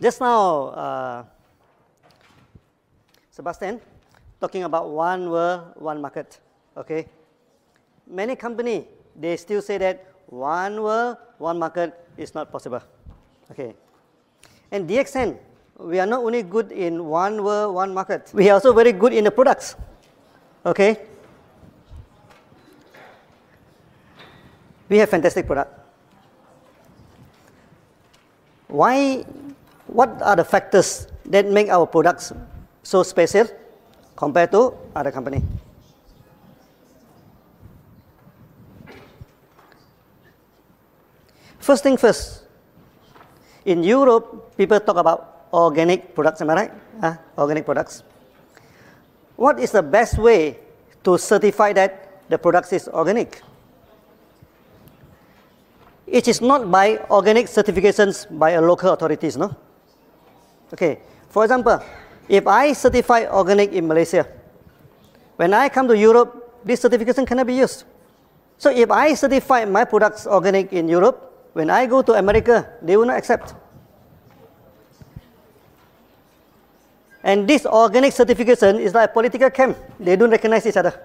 Just now, Sebastian, talking about one world, one market, okay? Many companies, they still say that one world, one market is not possible, okay? And DXN, we are not only good in one world, one market, we are also very good in the products, okay? We have fantastic product. Why? What are the factors that make our products so special compared to other companies? First thing first, in Europe, people talk about organic products, am I right? Organic products. What is the best way to certify that the product is organic? It is not by organic certifications by a local authorities, no? Okay, for example, if I certify organic in Malaysia, when I come to Europe, this certification cannot be used. So if I certify my products organic in Europe, when I go to America, they will not accept. And this organic certification is like a political camp. They don't recognize each other.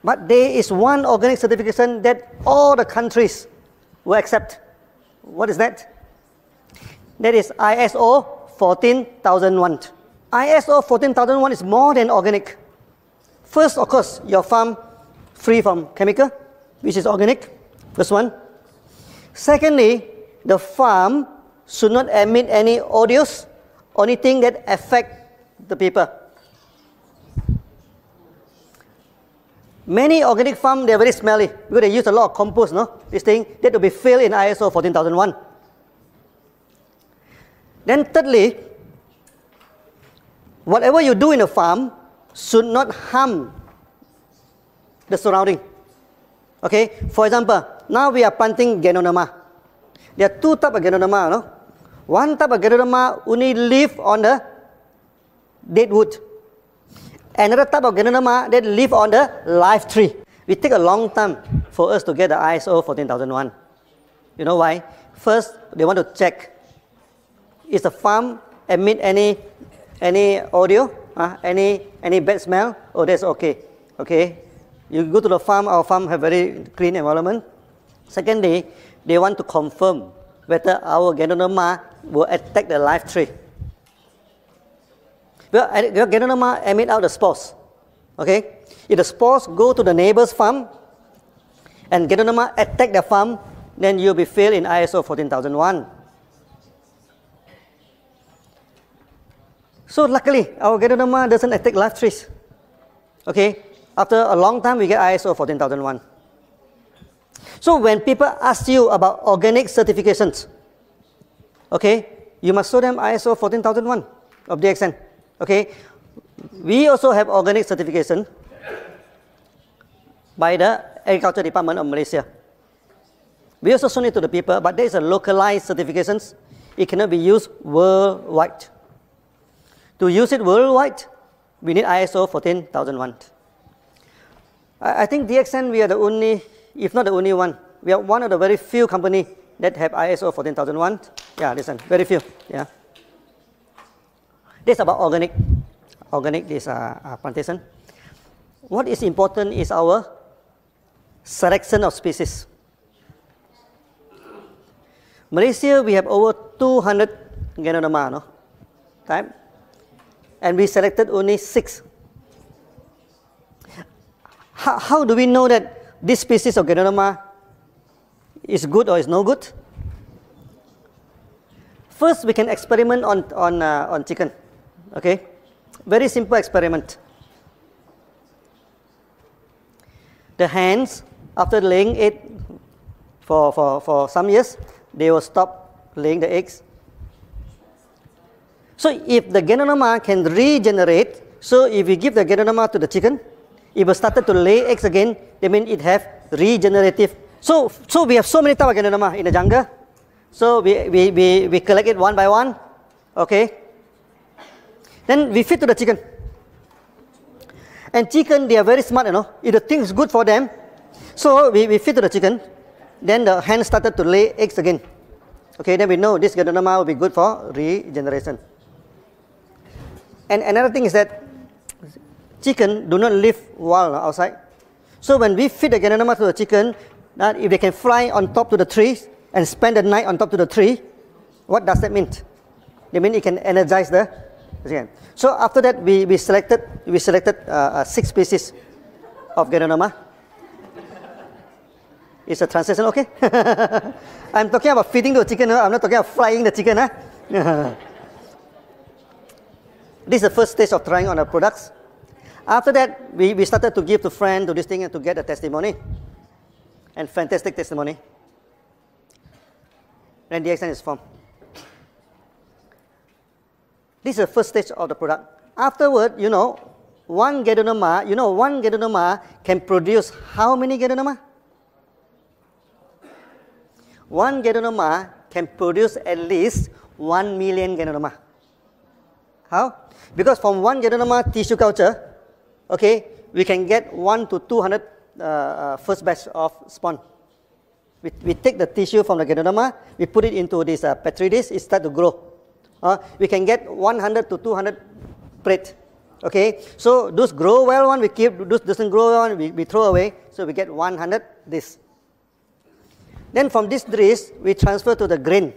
But there is one organic certification that all the countries will accept. What is that? That is ISO 14001. ISO 14001 is more than organic. First, of course, your farm free from chemical, which is organic. First one. Secondly, the farm should not emit any odors or anything that affect the people. Many organic farms, they are very smelly because they use a lot of compost, no? This thing, that will be filled in ISO 14001. Then thirdly, whatever you do in a farm should not harm the surrounding. Okay, for example, now we are planting Ganoderma. There are two types of Ganoderma, no? One type of Ganoderma only live on the dead wood. Another type of Ganoderma that live on the live tree. It take a long time for us to get the ISO 14001. You know why? First, they want to check, is the farm emit any audio, any bad smell? Oh, that's okay. Okay, you go to the farm, our farm have very clean environment. Secondly, they want to confirm whether our Ganoderma will attack the live tree. Well, Ganoderma emit out the spores. Okay, if the spores go to the neighbor's farm and Ganoderma attack the farm, then you'll be failed in ISO 14001. So luckily, our Ganoderma doesn't attack live trees. Okay, after a long time, we get ISO 14001. So when people ask you about organic certifications, okay, you must show them ISO 14001 of DXN. Okay, we also have organic certification by the Agriculture Department of Malaysia. We also show it to the people, but there is a localized certifications. It cannot be used worldwide. To use it worldwide, we need ISO 14001. I think DXN, we are the only, if not the only one, we are one of the very few companies that have ISO 14001. Yeah, listen, very few. Yeah. This is about organic. Organic, this plantation. What is important is our selection of species. Malaysia, we have over 200 Ganoderma, no? Type. And we selected only 6. How do we know that this species of Ganoderma is good or is no good? First, we can experiment on chicken. Okay, very simple experiment. The hens, after laying egg for some years, they will stop laying the eggs. So if the Ganoderma can regenerate, so if we give the Ganoderma to the chicken, it will start to lay eggs again, that means it have regenerative. So we have so many types of Ganoderma in the jungle. So we collect it one by one. Okay. Then we feed to the chicken. And chicken, they are very smart, you know. If the thing is good for them, so we feed to the chicken. Then the hen started to lay eggs again. Okay, then we know this Ganoderma will be good for regeneration. And another thing is that chicken do not live wild outside. So when we feed the Ganoderma to the chicken, that if they can fly on top to the trees and spend the night on top to the tree, what does that mean? It means it can energize the chicken. So after that, we selected 6 species of Ganoderma. Is the translation okay? I'm talking about feeding the chicken. I'm not talking about frying the chicken. This is the first stage of trying on our products. After that, we started to give to friends to this thing and to get a testimony. And fantastic testimony. And the DXN is formed. This is the first stage of the product. Afterward, one Ganoderma can produce how many Ganoderma? One Ganoderma can produce at least 1 million Ganoderma. How? Because from one Ganoderma tissue culture, okay, we can get 1 to 200 first batch of spawn. We take the tissue from the Ganoderma, we put it into this petri dish, it starts to grow. We can get 100 to 200 plate. Okay, so those grow well one we keep, those doesn't grow well one we throw away, so we get 100 this. Then from this dish we transfer to the grain,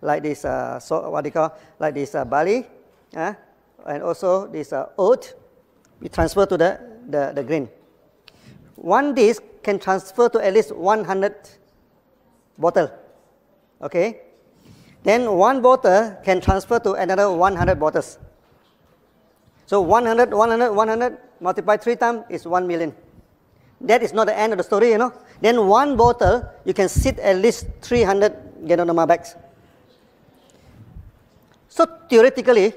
like this like this barley, and also this oat. We transfer to the grain. One dish can transfer to at least 100 bottle. Okay, then one bottle can transfer to another 100 bottles. So 100 multiplied 3 times is 1 million. That is not the end of the story, Then one bottle, you can sit at least 300 Ganoderma bags. So theoretically,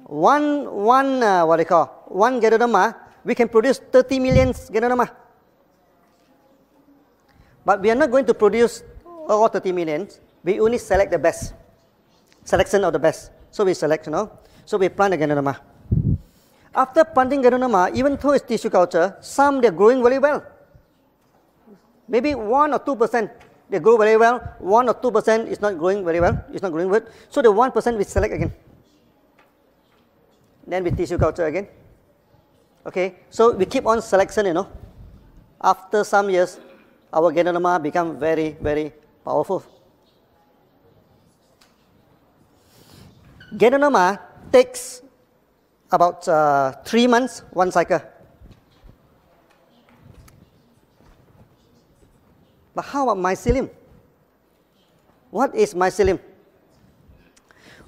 one Ganoderma, we can produce 30 million Ganoderma. But we are not going to produce all 30 million. We only select the best. Selection of the best. So we select, So we plant the Ganoderma. After planting Ganoderma, even though it's tissue culture, some they're growing very well. Maybe 1 or 2% they grow very well, 1 or 2% is not growing very well, it's not growing good. So the 1% we select again. Then we tissue culture again. Okay, so we keep on selection, After some years, our Ganoderma become very, very powerful. Ganoderma takes about 3 months, one cycle. But how about mycelium? What is mycelium?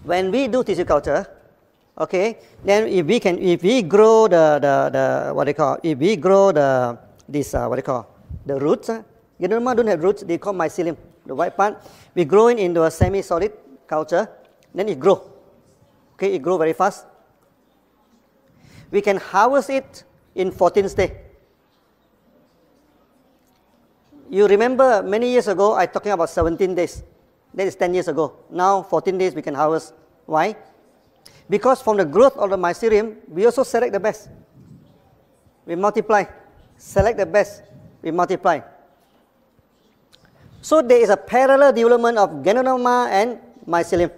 When we do tissue culture, okay, then if we grow the roots, Ganoderma don't have roots, they call mycelium, the white part. We grow it into a semi-solid culture, then it grow. Okay, it grow very fast. We can harvest it in 14 days. You remember many years ago, I talking about 17 days. That is 10 years ago. Now 14 days we can harvest. Why? Because from the growth of the mycelium, we also select the best. We multiply. Select the best. We multiply. So there is a parallel development of Ganoderma and mycelium.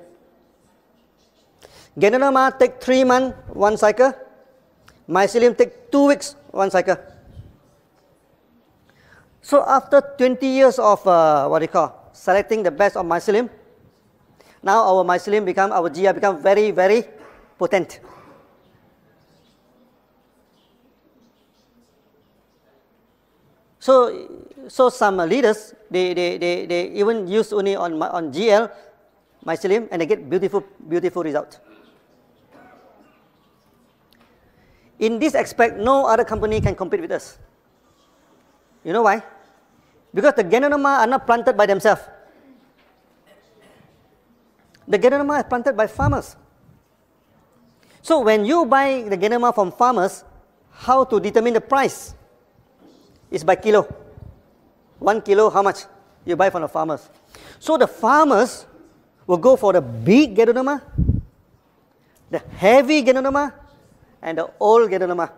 Ganoderma take 3 months, one cycle. Mycelium take 2 weeks, one cycle. So after 20 years of selecting the best of mycelium, now our mycelium our GI become very, very potent. So some leaders they even use only on GL mycelium and they get beautiful result. In this aspect, no other company can compete with us. You know why? Because the Ganoderma are not planted by themselves. The Ganoderma is planted by farmers. So when you buy the Ganoderma from farmers, how to determine the price? It's by kilo. 1 kilo, how much? You buy from the farmers. So the farmers will go for the big Ganoderma, the heavy Ganoderma, and the old Ganoderma.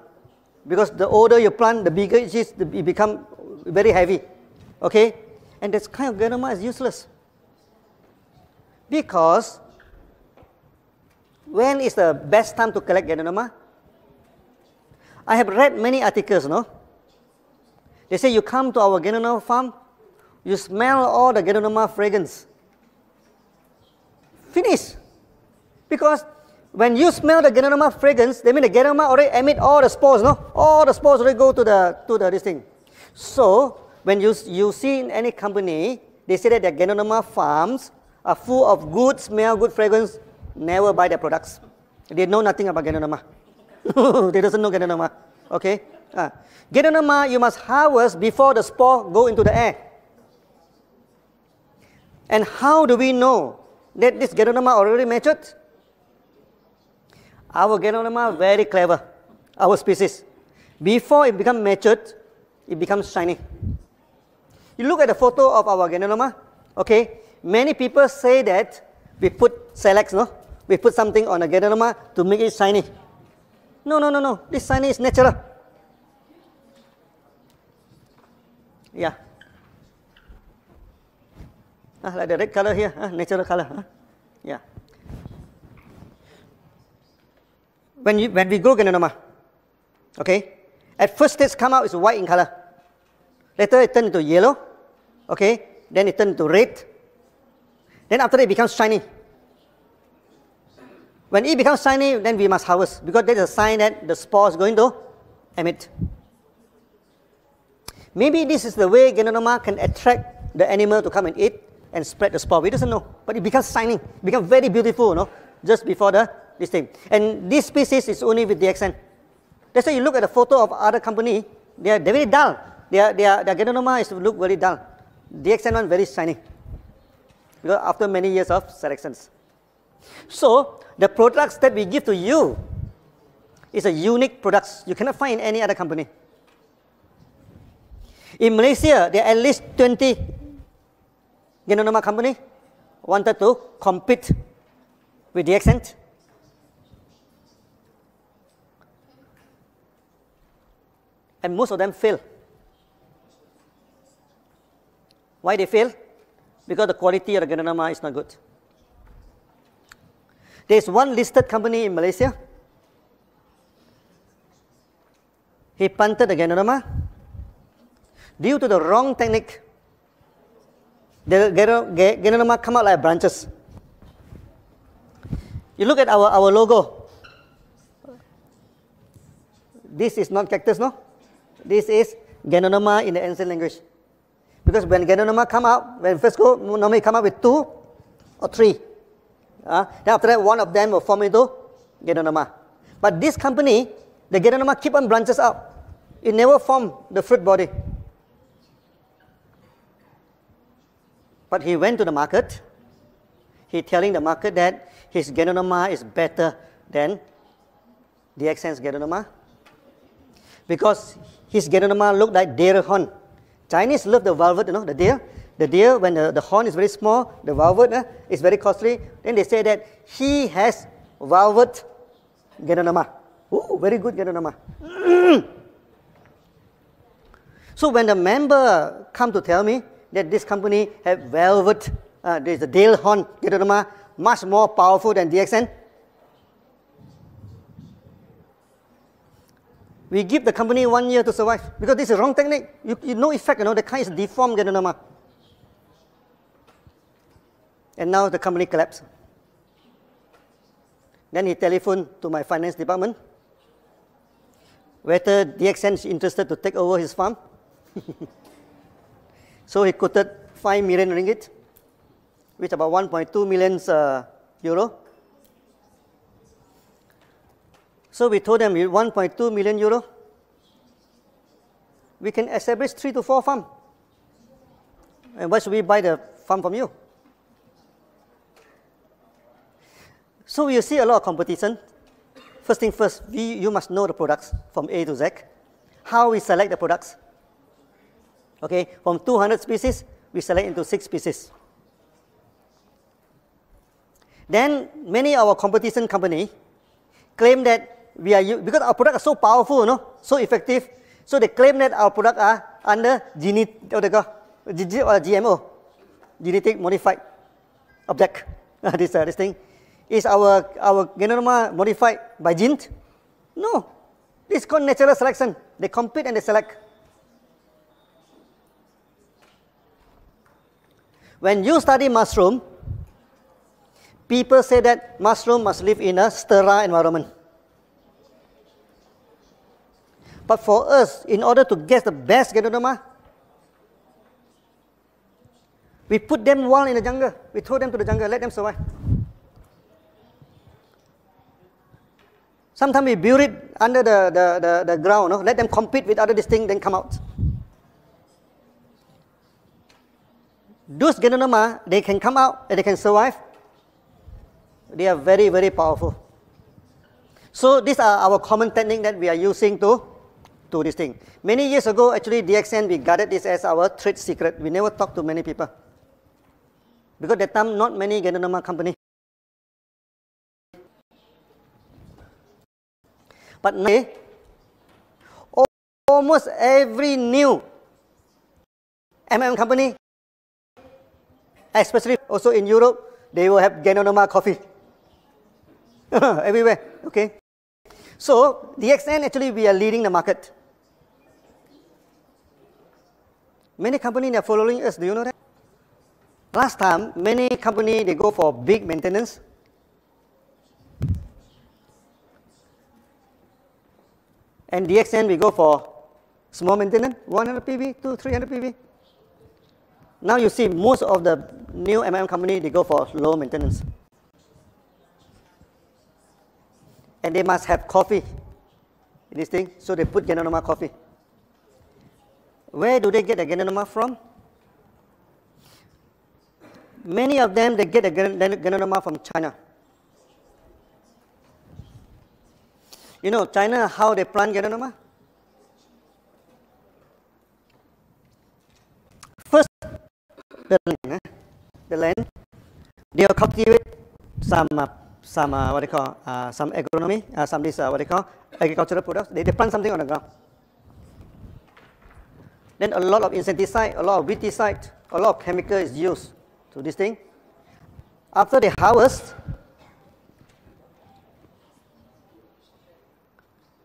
Because the older you plant, the bigger it become very heavy. Okay? And this kind of Ganoderma is useless. Because when is the best time to collect Ganoderma? I have read many articles, no? They say you come to our Ganoderma farm, you smell all the Ganoderma fragrance. Finish. Because when you smell the Ganoderma fragrance, that means the Ganoderma already emit all the spores, no? All the spores already go to this thing. So, when you see in any company, they say that their Ganoderma farms are full of good smell, good fragrance, never buy their products. They know nothing about Ganoderma. They doesn't know Ganoderma. Okay? Ganoderma you must harvest before the spore go into the air. And how do we know that this Ganoderma already matured? Our Ganoderma very clever, our species. Before it becomes matured, it becomes shiny. You look at the photo of our Ganoderma, okay? Many people say that we put Silex, no? We put something on a Ganoderma to make it shiny. No. This shiny is natural. Yeah. Like the red color here, natural color. Yeah. When we grow Ganoderma, okay, at first stage come out is white in color. Later it turns into yellow, okay, then it turns into red. Then after that it becomes shiny. When it becomes shiny, then we must harvest because that is a sign that the spore is going to emit. Maybe this is the way Ganoderma can attract the animal to come and eat and spread the spore. We doesn't know, but it becomes shiny, becomes very beautiful, no? Just before this thing. And this species is only with DXN. That's why you look at the photo of other company, they're very dull. Their Ganoderma is look very dull. DXN one very shiny. Because after many years of selections. So the products that we give to you is a unique products. You cannot find in any other company. In Malaysia, there are at least 20 Ganoderma company wanted to compete with DXN. And most of them fail. Why they fail? Because the quality of the Ganoderma is not good. There is one listed company in Malaysia. He planted the Ganoderma. Due to the wrong technique, the Ganoderma come out like branches. You look at our logo. This is not cactus, no? This is Ganoderma in the ancient language. Because when Ganoderma come out, when first go, normally come out with 2 or 3. Then after that, one of them will form into Ganoderma. But this company, the Ganoderma keep on branches out. It never form the fruit body. But he went to the market. He telling the market that his Ganoderma is better than DXN's Ganoderma. Because his Ganoderma look like deer horn. Chinese love the velvet, you know, the deer. The deer, when the horn is very small, the velvet is very costly. Then they say that he has velvet Ganoderma. Ooh, very good Ganoderma. So when the member come to tell me that this company have velvet, there's a deer horn Ganoderma, much more powerful than DXN, we give the company 1 year to survive because this is wrong technique. You no effect, you know, the kind is deformed Ganoderma. And now the company collapsed. Then he telephoned to my finance department whether DXN is interested to take over his farm. So he quoted 5 million ringgit, which about 1.2 million euro. So we told them with 1.2 million euro, we can establish 3 to 4 farms. And why should we buy the farm from you? So you see a lot of competition. First thing first, you must know the products from A to Z. How we select the products. Okay, from 200 species, we select into 6 species. Then many of our competition company claim that we are, because our products are so powerful, so effective, so they claim that our products are under GMO, genetic modified object. this thing. Is our Ganoderma modified by gene? No. This is called natural selection. They compete and they select. When you study mushroom, people say that mushroom must live in a sterile environment. But for us, in order to get the best Ganoderma, we put them wild in the jungle. We throw them to the jungle, let them survive. Sometimes we bury it under the ground, no? Let them compete with other things, then come out. Those Ganoderma, they can come out and they can survive. They are very, very powerful. So these are our common technique that we are using to this thing. Many years ago, actually, DXN, we guarded this as our trade secret. We never talked to many people. Because at that time, not many Ganoderma companies. But now, almost every new company, especially also in Europe, they will have Ganoderma coffee. Everywhere, okay? So, DXN, actually, we are leading the market. Many companies are following us, do you know that? Last time, many companies, they go for big maintenance. And DXN, we go for small maintenance, 100 PV to 300 PV. Now you see most of the new company, they go for low maintenance. And they must have coffee in this thing, so they put Ganoderma coffee. Where do they get the Ganoderma from? Many of them, they get the Ganoderma from China. You know, China, how they plant Ganoderma? First, the land, they will cultivate some what they call, some agronomy, some this, what they call, agricultural products. They plant something on the ground. Then a lot of insecticide, a lot of weedicide, a lot of chemical is used to this thing. After they harvest,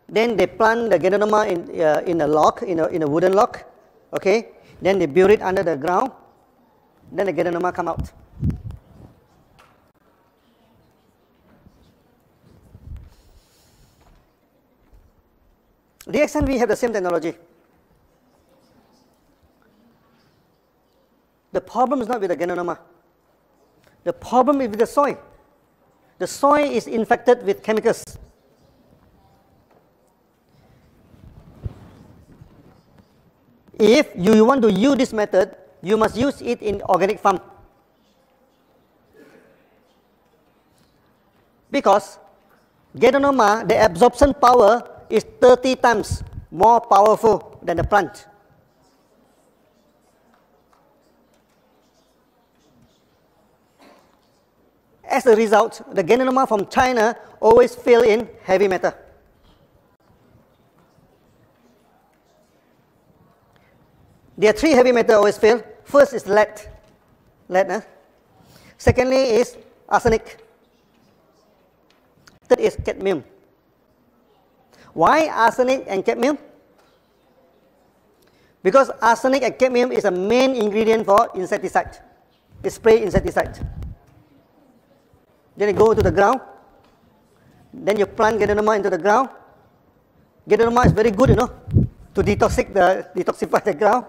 then they plant the Ganoderma in a log, in a wooden log, okay? Then they bury it under the ground. Then the Ganoderma come out. DXN, we have the same technology. The problem is not with the Ganoderma. The problem is with the soil. The soil is infected with chemicals. If you want to use this method, you must use it in organic farm. Because Ganoderma, the absorption power is 30 times more powerful than the plant. As a result, the Ganoderma from China always fail in heavy metal. There are 3 heavy metals always fail. First is lead. Secondly is arsenic. Third is cadmium. Why arsenic and cadmium? Because arsenic and cadmium is a main ingredient for insecticide. They spray insecticide. Then you go to the ground. Then you plant Ganoderma into the ground. Ganoderma is very good, you know, to detoxify the ground.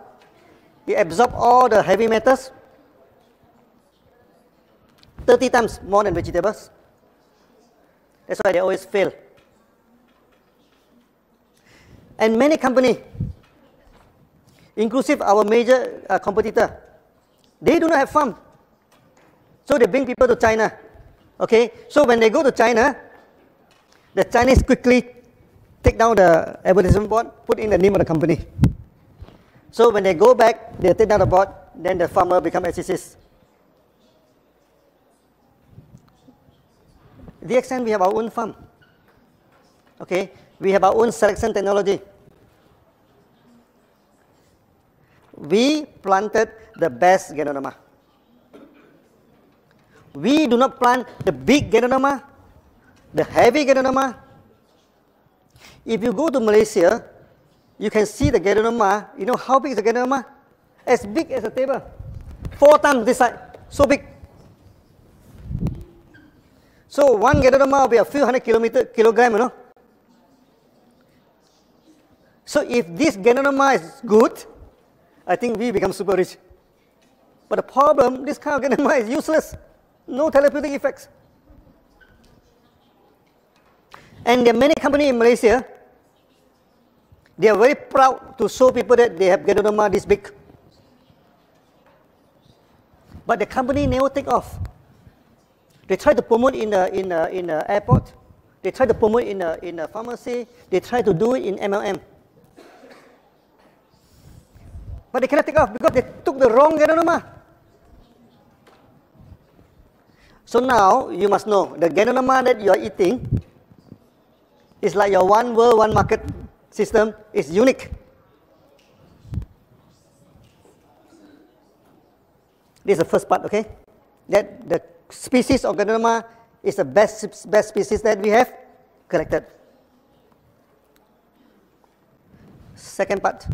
It absorbs all the heavy metals 30 times more than vegetables. That's why they always fail. And many companies, inclusive our major competitor, they do not have farm. So they bring people to China. Okay, so when they go to China, the Chinese quickly take down the advertisement board, put in the name of the company. So when they go back, they take down the board, then the farmer become SCCs. DXN, we have our own farm. Okay, we have our own selection technology. We planted the best Ganoderma. We do not plant the big Ganoderma, the heavy Ganoderma. If you go to Malaysia, you can see the Ganoderma. You know how big is the Ganoderma? As big as a table. 4 times this side. So big. So one Ganoderma will be a few hundred kilogram, you know. So if this Ganoderma is good, I think we become super rich. But the problem, this kind of Ganoderma is useless. No therapeutic effects. And there are many companies in Malaysia, they are very proud to show people that they have Ganoderma this big. But the company never take off. They try to promote in the airport. They try to promote in a pharmacy. They try to do it in MLM. But they cannot take off because they took the wrong Ganoderma. So now you must know the Ganoderma that you are eating is like your one world, one market system is unique. This is the first part, okay? That the species of Ganoderma is the best species that we have collected. Second part,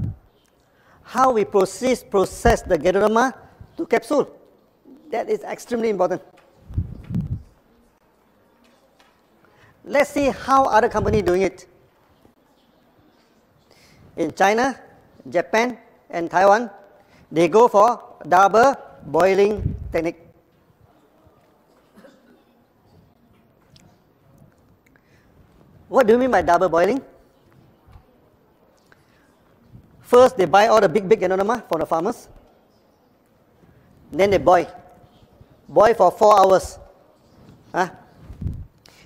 how we process the Ganoderma to capsule. That is extremely important. Let's see how other companies doing it. In China, Japan, and Taiwan, they go for double boiling technique. What do you mean by double boiling? First, they buy all the big Ganoderma from the farmers. Then they boil for 4 hours.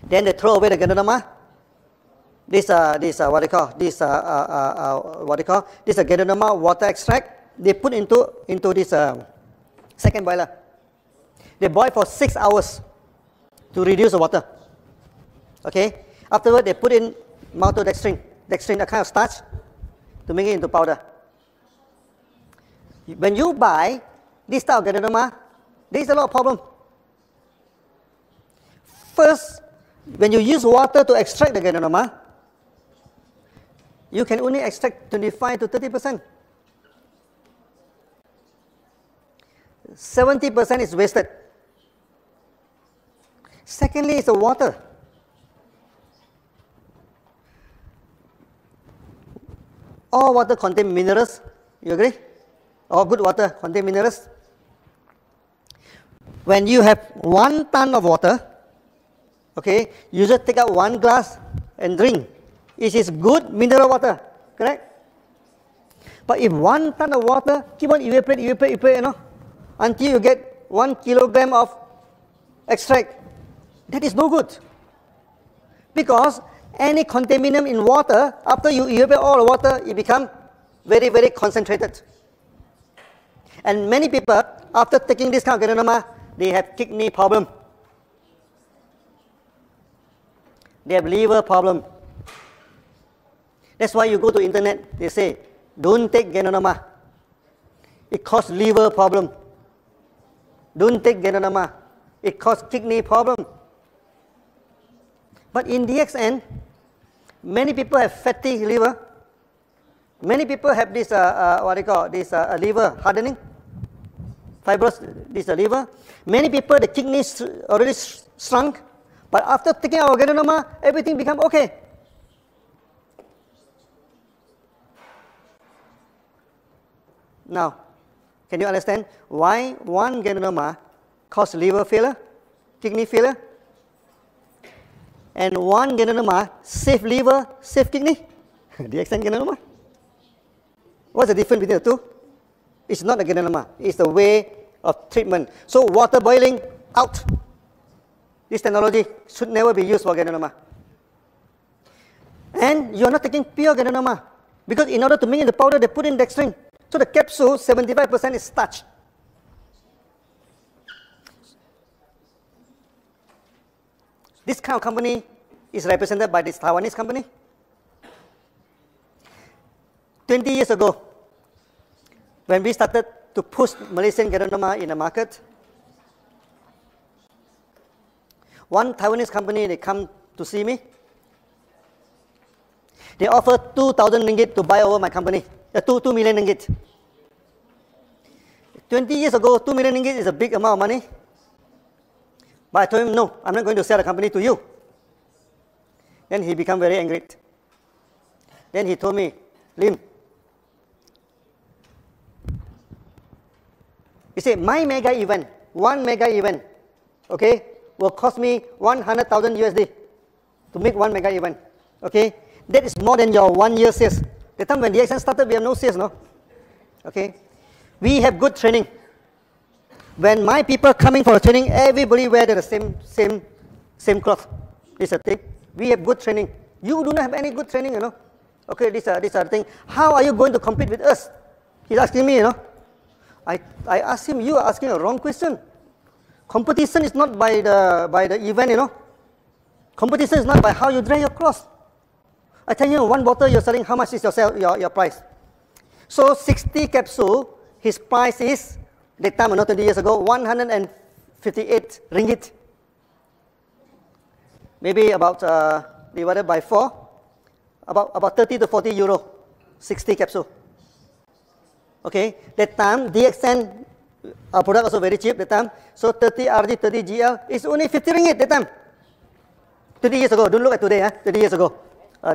Then they throw away the Ganoderma. This what they call this Ganoderma water extract. They put into this second boiler. They boil for 6 hours to reduce the water. Okay. Afterward, they put in maltodextrin, a kind of starch, to make it into powder. When you buy this type of Ganoderma, there is a lot of problem. First, when you use water to extract the Ganoderma, you can only extract 25 to 30%. 70% is wasted. Secondly, it's the water. All water contain minerals. You agree? All good water contain minerals. When you have 1 ton of water, okay, you just take out 1 glass and drink. It is good mineral water, correct? But if 1 ton of water keep on evaporate, you know, until you get 1 kilogram of extract, that is no good. Because any contaminant in water, after you evaporate all the water, it becomes very, very concentrated. And many people, after taking this kind of Ganoderma, they have kidney problem. They have liver problem. That's why you go to internet, they say, don't take Ganoderma. It causes liver problem. Don't take Ganoderma. It causes kidney problem. But in DXN, many people have fatty liver. Many people have this, liver hardening, fibrous, this liver. Many people, the kidneys already shrunk. But after taking our Ganoderma, everything become okay. Now, can you understand why 1 Ganoderma causes liver failure, kidney failure? And 1 Ganoderma save liver, save kidney? DXN Ganoderma? What's the difference between the two? It's not the Ganoderma, it's the way of treatment. So water boiling, out. This technology should never be used for Ganoderma. And you're not taking pure Ganoderma, because in order to make it the powder, they put in dextrin. So the capsule, 75% is starch. This kind of company is represented by this Taiwanese company. 20 years ago, when we started to push Malaysian Ganoderma in the market, One Taiwanese company, they come to see me. They offer 2,000 ringgit to buy over my company, 2 million ringgit. 20 years ago, 2 million ringgit is a big amount of money. But I told him, no, I'm not going to sell the company to you. Then he became very angry. Then he told me, Lim, he said, my mega event, one mega event, okay, will cost me 100,000 USD to make one mega event, okay? That is more than your 1 year sales. The time when the DXN started, we have no sales, no? Okay? We have good training. When my people coming for a training, everybody wear the same cloth. This is a thing. We have good training. You do not have any good training, you know. Okay, these are the thing. How are you going to compete with us? He's asking me, you know. I asked him, you are asking a wrong question. Competition is not by the event, you know. Competition is not by how you dry your cloth. I tell you, one bottle you're selling, how much is your price? So 60 capsule, his price is, that time, not 20 years ago, 158 ringgit. Maybe about, divided by 4, about 30 to 40 euro, 60 capsule. Okay, that time, DXN, our product also very cheap that time. So 30 RG, 30 GL is only 50 ringgit that time. 20 years ago, don't look at today, 20 years ago,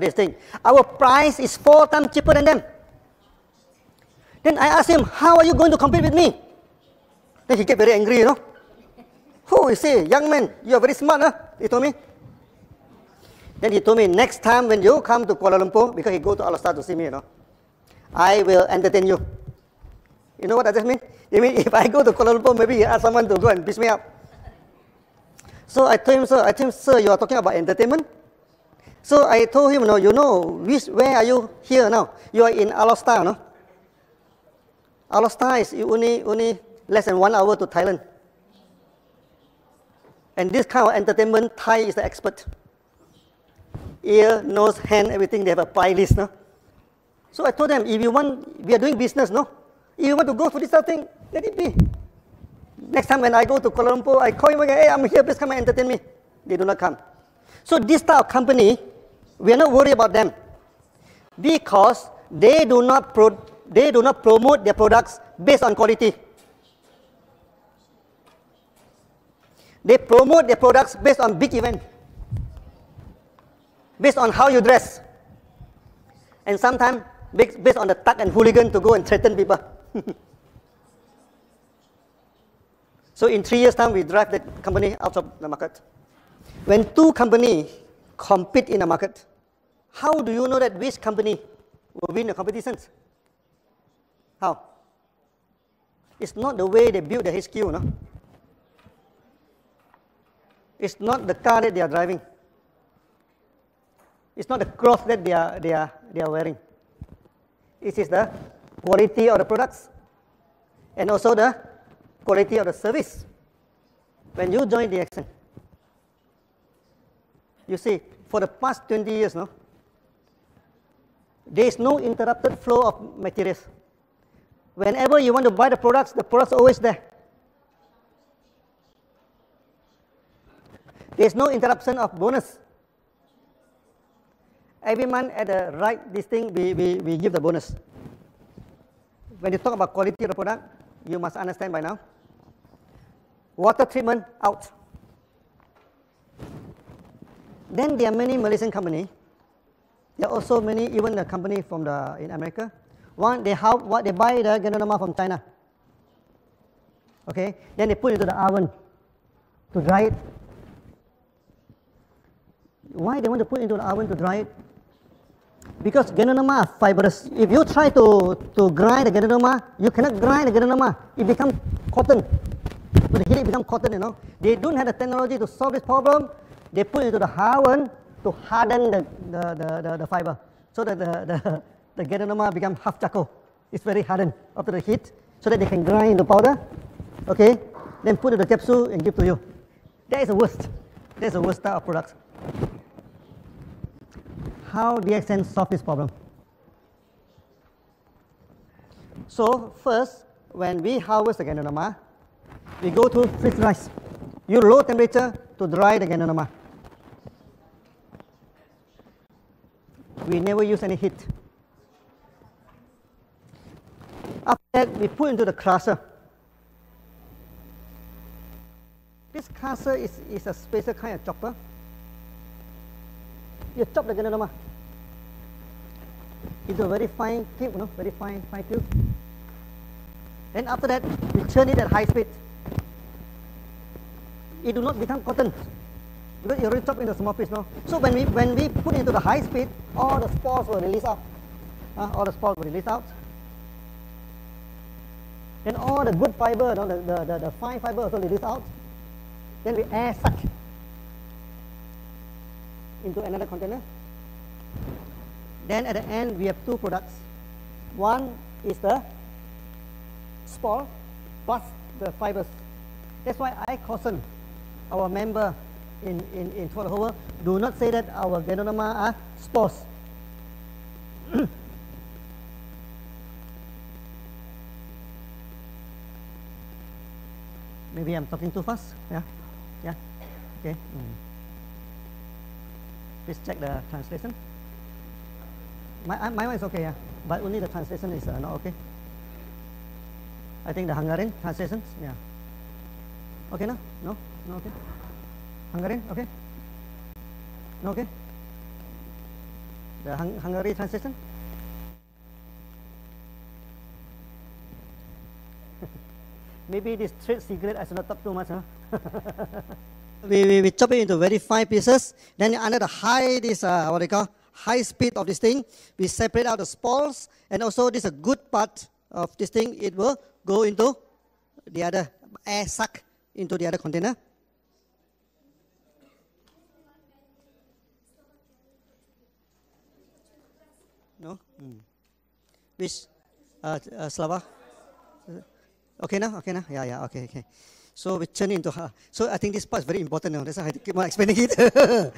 this thing. Our price is 4 times cheaper than them. Then I asked him, how are you going to compete with me? Then he get very angry, you know. Oh, he say, young man, you are very smart, huh? He told me. Then he told me, next time when you come to Kuala Lumpur, because he go to Al-Star to see me, you know, I will entertain you. You know what does that mean? It means if I go to Kuala Lumpur, maybe he ask someone to go and pick me up. So I told him, sir, you are talking about entertainment? So I told him, no, you know, where are you here now? You are in Al-Star, no? Al-Star is only less than 1 hour to Thailand. And this kind of entertainment, Thai is the expert. Ear, nose, hand, everything, they have a price list, no? So I told them, if you want, we are doing business, no? If you want to go for this thing, let it be. Next time when I go to Kuala Lumpur, I call him again, hey, I'm here, please come and entertain me. They do not come. So this type of company, we are not worried about them because they do not promote their products based on quality. They promote their products based on big event, based on how you dress, and sometimes based on the thug and hooligan to go and threaten people. So in 3 years' time, we drive that company out of the market. When two companies compete in a market, how do you know that which company will win the competitions? How? It's not the way they build the HQ, no? It's not the car that they are driving. It's not the clothes that they are wearing. It is the quality of the products and also the quality of the service. When you join DXN, you see, for the past 20 years, no, there is no interrupted flow of materials. Whenever you want to buy the products are always there. There is no interruption of bonus. Every month at the right this thing, we give the bonus. When you talk about quality of the product, you must understand by now. Water treatment out. Then there are many Malaysian companies. There are also many, even the company from in America. One, they buy the Ganoderma from China. Okay, then they put it into the oven to dry it. Why they want to put it into the oven to dry it? Because Ganoderma are fibrous. If you try to grind the Ganoderma, you cannot grind the Ganoderma. It becomes cotton. With the heat, it becomes cotton, you know. They don't have the technology to solve this problem. They put it into the oven to harden the fiber, so that the Ganoderma becomes half charcoal. It's very hardened after the heat, so that they can grind into powder. Okay, then put in the capsule and give to you. That is the worst. That's the worst type of product. How DXN solve this problem? So first, when we harvest the Ganoderma, we go to freeze rice. You low temperature, to dry the Ganoderma. We never use any heat. After that, we put into the crusher. This crusher is a special kind of chopper. You chop the Ganoderma into a very fine cube, very fine cube. Then after that, we churn it at high speed. It do not become cotton because you already chop into small piece, no? So when we put into the high speed, all the spores will release out. All the spores will release out. Then all the good fiber, the fine fiber also release out. Then we air suck into another container. Then at the end we have two products. One is the spore plus the fibers. That's why I caution our member in Tuat Hover, do not say that our Ganoderma are spores. Maybe I'm talking too fast. Yeah. Okay. Please check the translation. My one is okay, yeah, but only the translation is not okay. I think the Hungarian translations, yeah. Okay, no? No okay. Hungarian, okay? No, okay. The Hungary translation. Maybe this trade secret I should not talk too much, huh? we chop it into very fine pieces. Then under the high speed of this thing, we separate out the spores, and also this is a good part of this thing. It will go into the other air suck into the other container. No? Which Slava? Okay now? Yeah, okay. So we turn into her. So I think this part is very important now. That's why I keep on explaining it.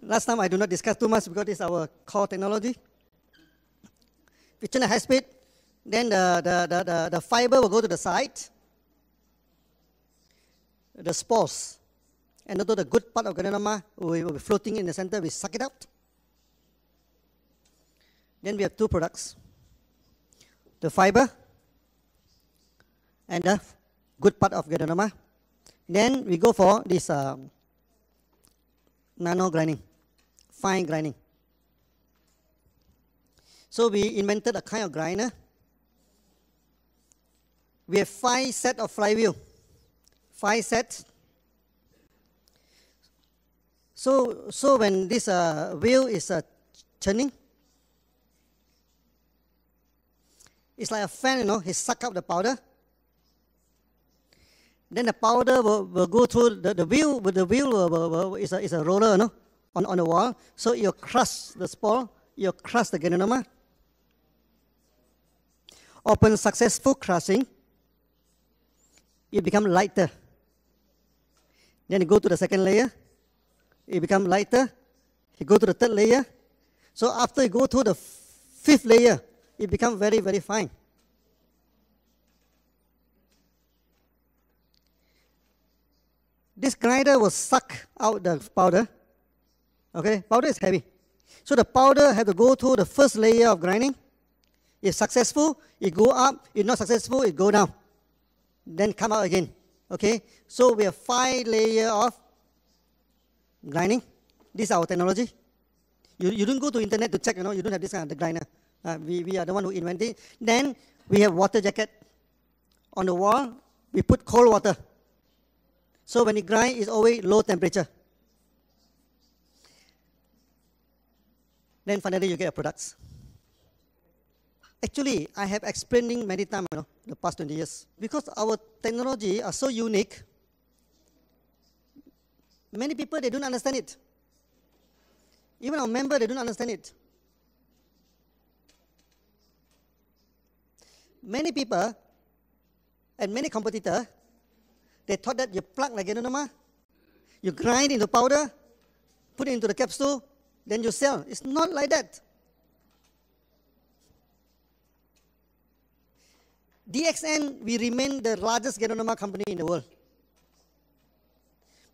Last time I do not discuss too much because this is our core technology. We turn at high speed, then the fiber will go to the side. The spores and although the good part of Ganoderma will be floating in the center, we suck it out. Then we have two products, the fiber and the good part of Ganoderma. Then we go for this nano grinding, fine grinding. So we invented a kind of grinder. We have 5 sets of flywheel. 5 sets. So when this wheel is turning, it's like a fan, it sucks up the powder. Then the powder will go through the wheel. The wheel is a roller, on the wall. So you crush the spore, you crush the Ganoderma. Upon successful crushing, it becomes lighter. Then you go to the second layer, it becomes lighter. You go to the third layer. So after you go to the 5th layer, it becomes very, very fine. This grinder will suck out the powder. Okay, powder is heavy. So the powder has to go through the first layer of grinding. If successful, it go up. If not successful, it go down. Then come out again. Okay, so we have 5 layers of grinding. This is our technology. You don't go to internet to check, you don't have this kind of grinder. We are the one who invented it. Then we have water jacket. On the wall, we put cold water. So when it grinds, it's always low temperature. Then finally you get your products. Actually, I have explaining many times, the past 20 years. Because our technology are so unique, many people, they don't understand it. Even our member, they don't understand it. Many people and many competitors, they thought that you plug like Ganoderma, you grind into powder, put it into the capsule, then you sell. It's not like that. DXN, we remain the largest Ganoderma company in the world.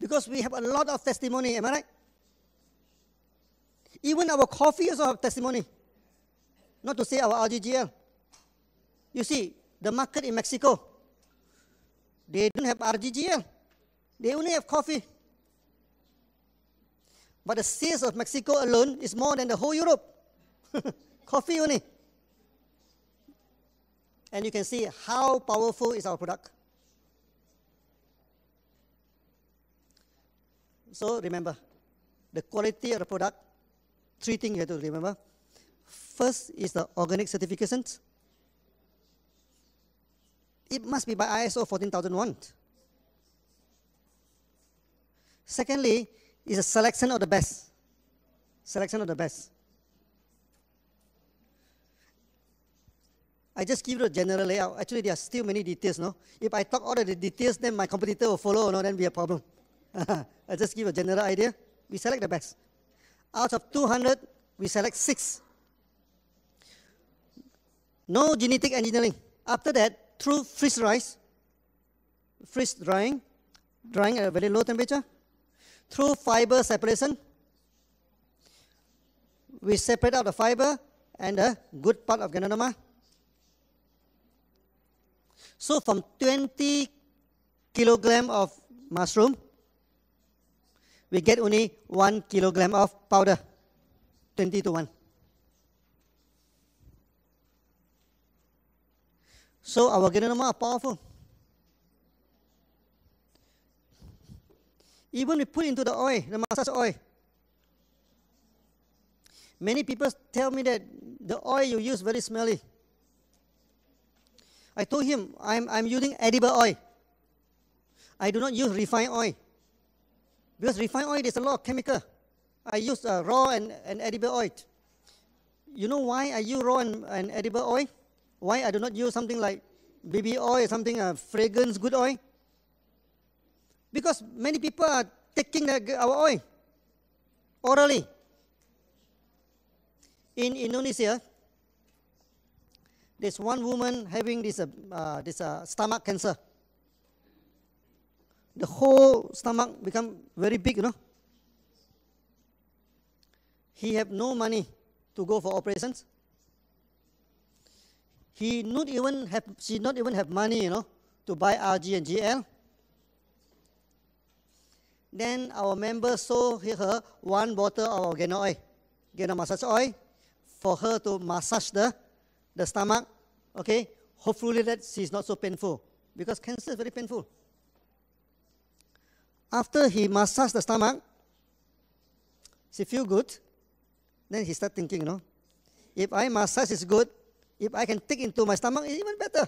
Because we have a lot of testimony, am I right? Even our coffee also have testimony. Not to say our RGGL. You see, the market in Mexico, they don't have RGGL. They only have coffee. But the sales of Mexico alone is more than the whole Europe. Coffee only. And you can see how powerful is our product. So remember, the quality of the product, 3 things you have to remember. First is the organic certifications. It must be by ISO 14001. Secondly, is a selection of the best. Selection of the best. I just give you a general layout. Actually, there are still many details, no? If I talk all of the details, then my competitor will follow, no? Then we have a problem. I just give a general idea. We select the best. Out of 200, we select 6. No genetic engineering. After that, through freeze drying at a very low temperature, through fiber separation, we separate out the fiber and the good part of Ganoderma. So from 20 kilogram of mushroom, we get only 1 kilogram of powder, 20 to 1. So our Ganoderma are powerful. Even we put into the oil, the massage oil. Many people tell me that the oil you use very smelly. I told him, I'm using edible oil. I do not use refined oil. Because refined oil, there's a lot of chemical. I use raw and edible oil. You know why I use raw and edible oil? Why I do not use something like baby oil or something, fragrance, good oil? Because many people are taking our oil orally. In Indonesia, there's one woman having this stomach cancer. The whole stomach become very big, you know. He have no money to go for operations. She not even have money, you know, to buy RG and GL. Then our members sold her 1 bottle of Gano oil, Gano massage oil, for her to massage the stomach. Okay, hopefully that she's not so painful, because cancer is very painful. After he massaged the stomach, she feel good. Then he start thinking, you know, if I massage is good, if I can take into my stomach, it's even better.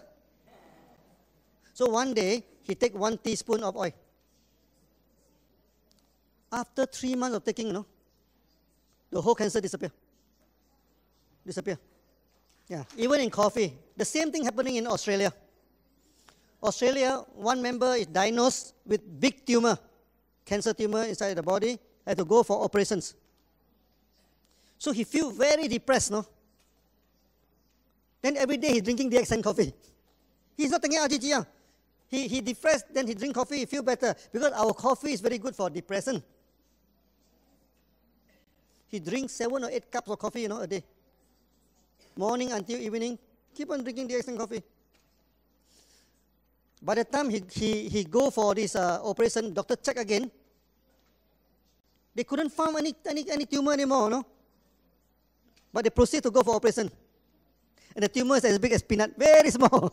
So one day, he take 1 teaspoon of oil. After 3 months of taking, you know, the whole cancer disappear. Yeah, even in coffee. The same thing happening in Australia. Australia, one member is diagnosed with big tumor, cancer tumor inside the body, had to go for operations. So he feel very depressed, no? Then every day he's drinking DXN coffee. He's not taking RGGL. He depressed, then he drink coffee, he feel better, because our coffee is very good for depression. He drinks 7 or 8 cups of coffee, you know, a day. Morning until evening, keep on drinking DXN coffee. By the time he go for this operation, doctor check again. They couldn't find any tumor anymore, no? But they proceed to go for operation. And the tumor is as big as peanut, very small.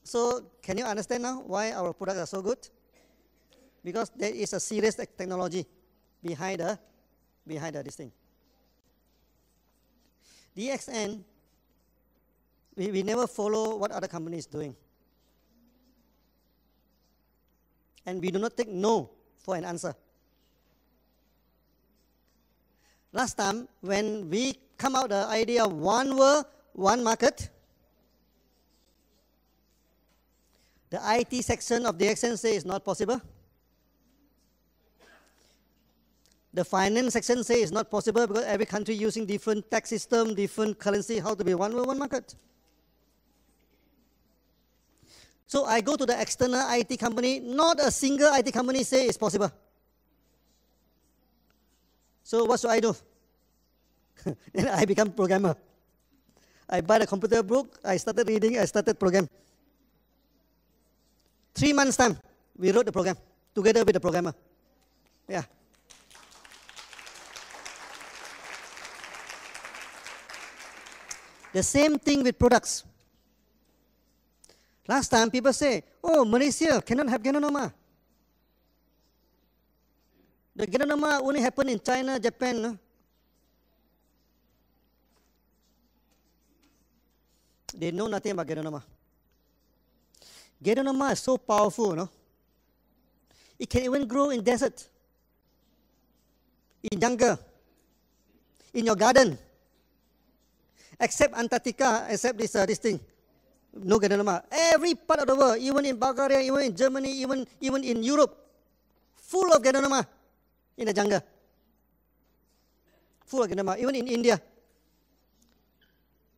So can you understand now why our products are so good? Because there is a serious technology behind this thing. DXN, we never follow what other companies doing. And we do not take no for an answer. Last time, when we come out the idea of one world, one market, the IT section of DXN say it's not possible. The finance section say it's not possible because every country using different tax system, different currency, how to be one world, one market. So I go to the external IT company, not a single IT company say it's possible. So what should I do? Then I become programmer. I buy the computer book, I started reading, I started program. 3 months time, we wrote the program together with the programmer. Yeah. The same thing with products. Last time people say, oh, Malaysia cannot have Genonoma. The Genonoma only happen in China, Japan. No? They know nothing about Genonoma. Genonoma is so powerful, no? It can even grow in desert, in jungle, in your garden. Except Antarctica, except this thing. No Genonoma. Every part of the world, even in Bulgaria, even in Germany, even in Europe, full of Genonoma in the jungle. Full of Genonoma. Even in India.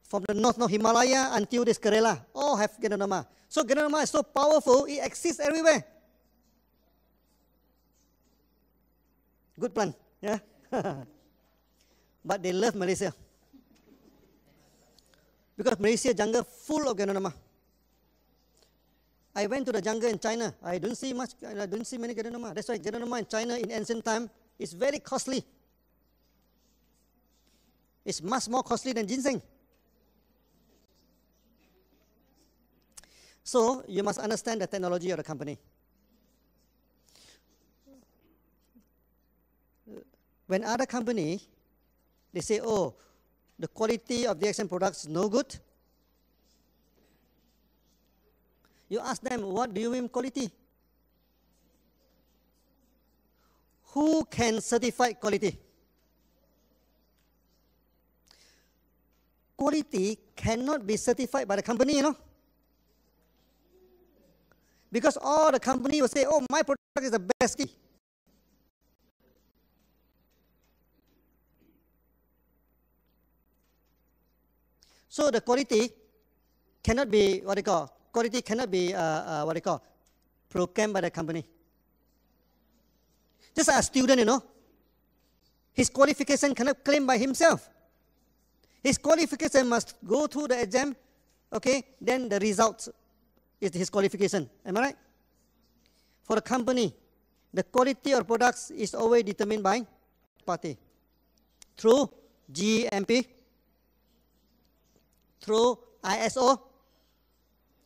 From the north Himalaya until this Kerala, all have Genonoma. So Genonoma is so powerful, it exists everywhere. Good plan, yeah? But they love Malaysia. Because Malaysia jungle full of Genonoma. I went to the jungle in China. I don't see many Genonoma. That's why Genonoma in China in ancient time is very costly. It's much more costly than ginseng. So you must understand the technology of the company. When other company, they say, oh, the quality of DXN products is no good. You ask them, what do you mean quality? Who can certify quality? Quality cannot be certified by the company, you know. Because all the company will say, oh, my product is the best key. So the quality cannot be quality cannot be programmed by the company. Just like a student, you know, his qualification cannot claim by himself. His qualification must go through the exam, okay, then the result is his qualification. Am I right? For a company, the quality of products is always determined by party. Through GMP, through ISO,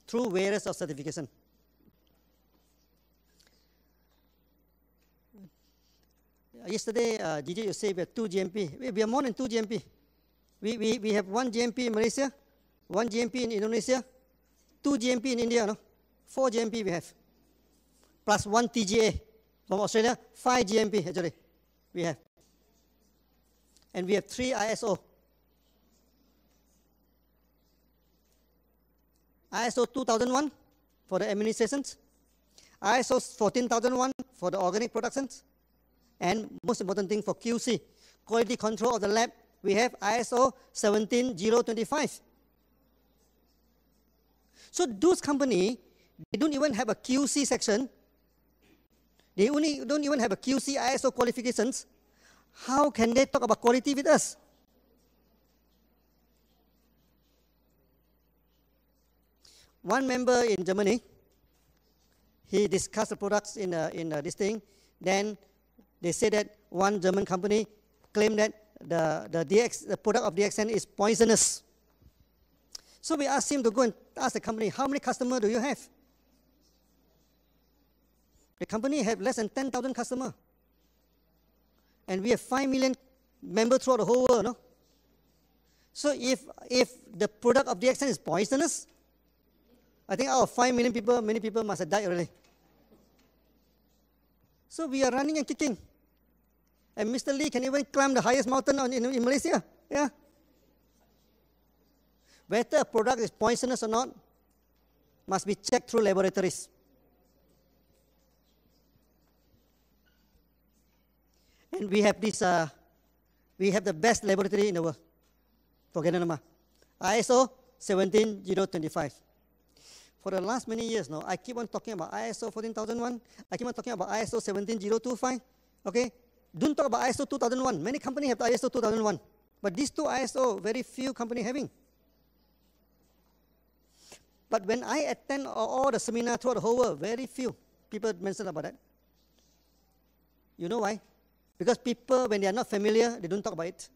through various of certification. Yesterday, Gigi, you say we have 2 GMP. We have more than 2 GMP. We have 1 GMP in Malaysia, 1 GMP in Indonesia, 2 GMP in India, no? 4 GMP we have. Plus 1 TGA from Australia, 5 GMP actually we have. And we have 3 ISO. ISO 2001 for the administrations, ISO 14001 for the organic productions, and most important thing for QC, quality control of the lab, we have ISO 17025. So those companies, they don't even have a QC section. They don't even have a QC ISO qualifications. How can they talk about quality with us? One member in Germany, he discussed the products in this thing. Then they say that one German company claimed that the product of DXN is poisonous. So we asked him to go and ask the company, how many customers do you have? The company have less than 10,000 customers. And we have 5 million members throughout the whole world, no? So if the product of DXN is poisonous, I think out of 5 million people, many people must have died already. So we are running and kicking. And Mr. Lee can even climb the highest mountain in Malaysia. Yeah. Whether a product is poisonous or not must be checked through laboratories. And we have this, we have the best laboratory in the world for Genonoma, ISO 17025. For the last many years now, I keep on talking about ISO 14001. I keep on talking about ISO 17025. Okay? Don't talk about ISO 2001. Many companies have the ISO 2001. But these two ISO, very few companies having. But when I attend all the seminars throughout the whole world, very few people mention about that. You know why? Because people, when they are not familiar, they don't talk about it.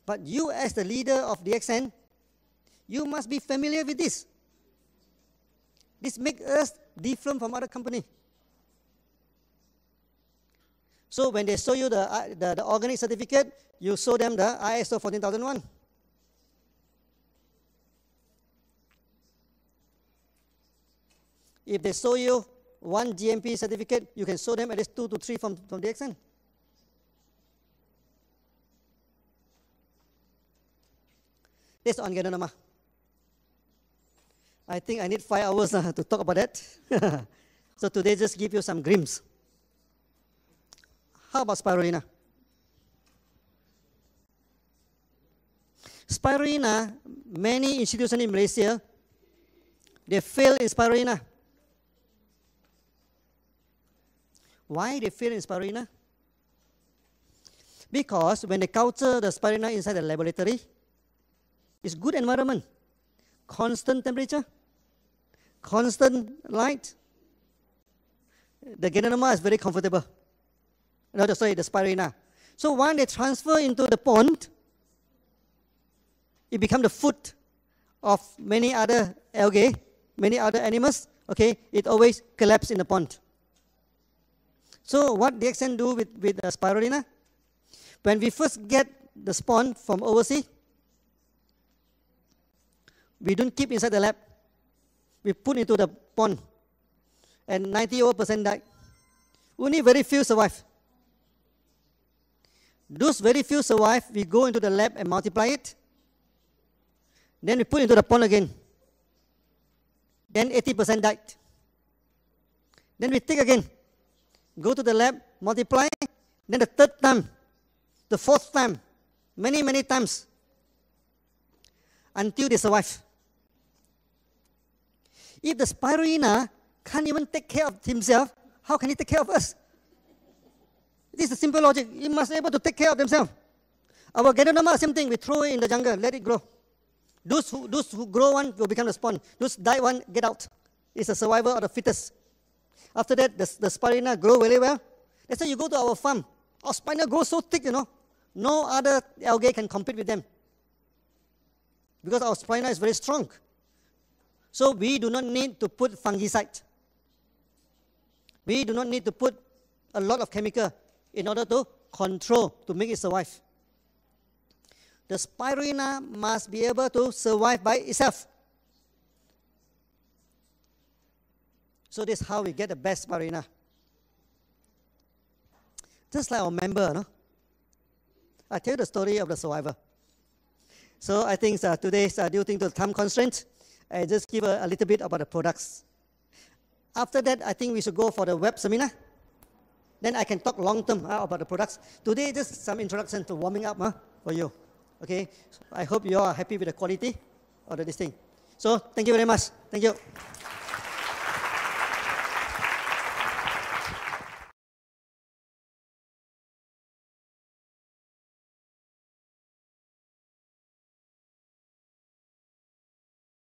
But you as the leader of DXN, you must be familiar with this. This makes us different from other companies. So when they show you the organic certificate, you show them the ISO 14001. If they show you one GMP certificate, you can show them at least 2 to 3 from DXN. This on Ganoderma. I think I need 5 hours to talk about that. So today just give you some glimpse. How about Spirulina? Spirulina, many institutions in Malaysia, they fail in Spirulina. Why they fail in Spirulina? Because when they culture the Spirulina inside the laboratory, it's good environment, constant temperature, constant light. The Ganoderma is very comfortable. No, sorry, the Spirulina. So when they transfer into the pond, it becomes the food of many other algae, many other animals. Okay, it always collapses in the pond. So what DXN do with Spirulina? When we first get the spawn from overseas, we don't keep inside the lab. We put into the pond, and 90% die. Only very few survive. Those very few survive, we go into the lab and multiply it. Then we put into the pond again. Then 80% died. Then we take again. Go to the lab, multiply. Then the third time, the fourth time, many times, until they survive. If the Spirulina can't even take care of himself, how can he take care of us? This is simple logic. He must be able to take care of themselves. Our Ganoderma, same thing. We throw it in the jungle, let it grow. Those who grow one will become the spawn. Those die one, get out. It's a survivor of the fittest. After that, the Spirulina grow very well. That's why you go to our farm. Our Spirulina grows so thick, no other algae can compete with them. Because our Spirulina is very strong. So we do not need to put fungicide. We do not need to put a lot of chemical in order to control, to make it survive. The Spirulina must be able to survive by itself. So this is how we get the best Spirulina. Just like our member, I tell you the story of the survivor. So I think today, due to the time constraint, I just give a little bit about the products. After that, I think we should go for the web seminar. Then I can talk long term about the products. Today, just some introduction to warming up for you. Okay, so I hope you are happy with the quality of this thing. So thank you very much. Thank you.